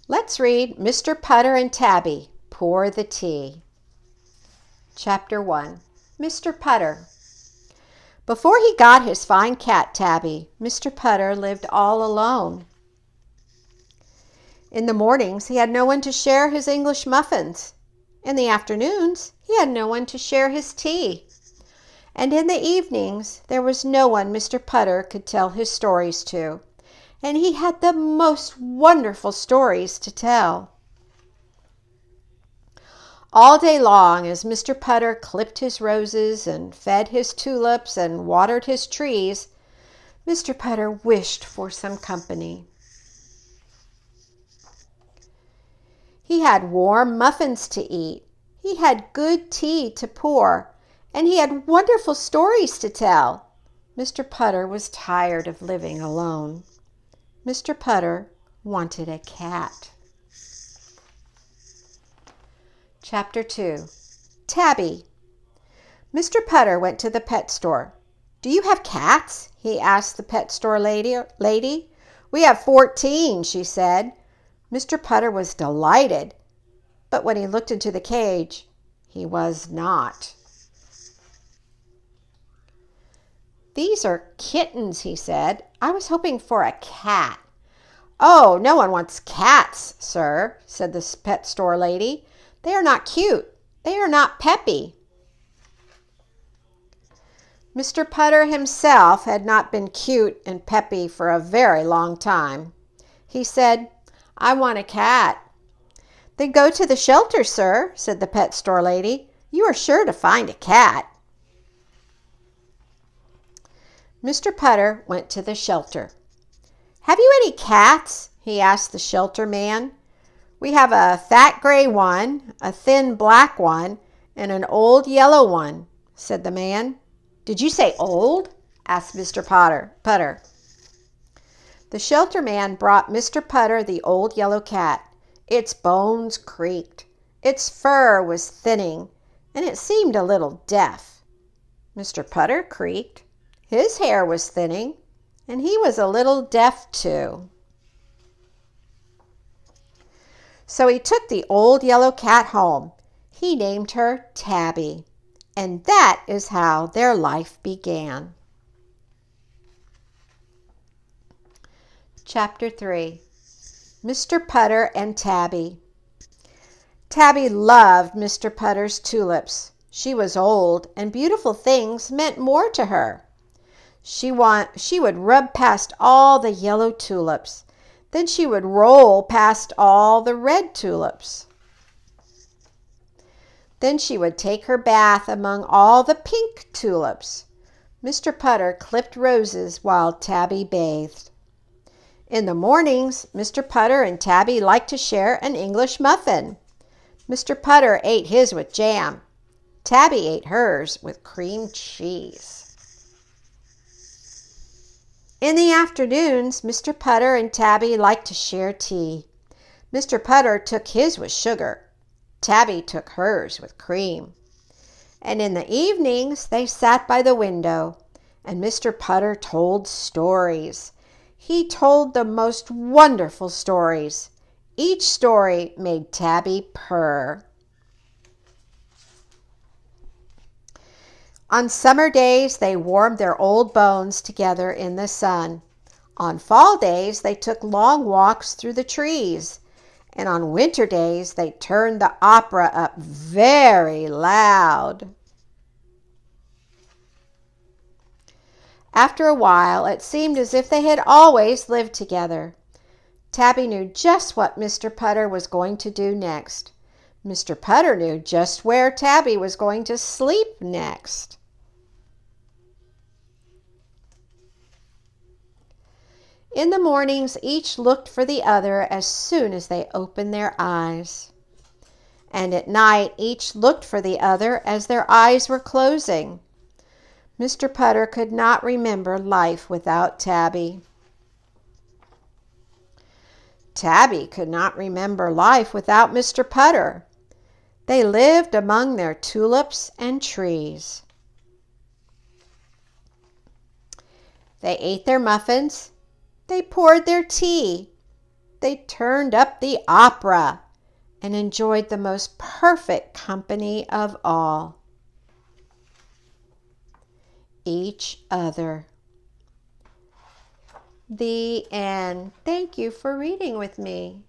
Let's read Mr. Putter and Tabby Pour the Tea. Chapter 1. Mr. Putter. Before he got his fine cat Tabby, Mr. Putter lived all alone. In the mornings he had no one to share his English muffins. In the afternoons he had no one to share his tea. And in the evenings there was no one Mr. Putter could tell his stories to. And he had the most wonderful stories to tell. All day long, as Mr. Putter clipped his roses and fed his tulips and watered his trees, Mr. Putter wished for some company. He had warm muffins to eat, he had good tea to pour, and he had wonderful stories to tell. Mr. Putter was tired of living alone. Mr. Putter wanted a cat. Chapter 2. Tabby. Mr. Putter went to the pet store. "Do you have cats?" he asked the pet store lady. "We have 14, she said. Mr. Putter was delighted, but when he looked into the cage, he was not. "These are kittens," he said. "I was hoping for a cat." "Oh, no one wants cats, sir," said the pet store lady. "They are not cute. They are not peppy." Mr. Putter himself had not been cute and peppy for a very long time. He said, "I want a cat." "Then go to the shelter, sir," said the pet store lady. "You are sure to find a cat." Mr. Putter went to the shelter. "Have you any cats?" he asked the shelter man. "We have a fat gray one, a thin black one, and an old yellow one," said the man. "Did you say old?" asked Mr. Putter. The shelter man brought Mr. Putter the old yellow cat. Its bones creaked, its fur was thinning, and it seemed a little deaf. Mr. Putter creaked. His hair was thinning, and he was a little deaf too. So he took the old yellow cat home. He named her Tabby, and that is how their life began. Chapter 3. Mr. Putter and Tabby. Tabby loved Mr. Putter's tulips. She was old, and beautiful things meant more to her. She would rub past all the yellow tulips. Then she would roll past all the red tulips. Then she would take her bath among all the pink tulips. Mr. Putter clipped roses while Tabby bathed. In the mornings, Mr. Putter and Tabby liked to share an English muffin. Mr. Putter ate his with jam. Tabby ate hers with cream cheese. In the afternoons, Mr. Putter and Tabby liked to share tea. Mr. Putter took his with sugar. Tabby took hers with cream. And in the evenings, they sat by the window, and Mr. Putter told stories. He told the most wonderful stories. Each story made Tabby purr. On summer days, they warmed their old bones together in the sun. On fall days, they took long walks through the trees. And on winter days, they turned the opera up very loud. After a while, it seemed as if they had always lived together. Tabby knew just what Mr. Putter was going to do next. Mr. Putter knew just where Tabby was going to sleep next. In the mornings, each looked for the other as soon as they opened their eyes. And at night, each looked for the other as their eyes were closing. Mr. Putter could not remember life without Tabby. Tabby could not remember life without Mr. Putter. They lived among their tulips and trees. They ate their muffins. They poured their tea. they turned up the opera and enjoyed the most perfect company of all, each other. The end. Thank you for reading with me.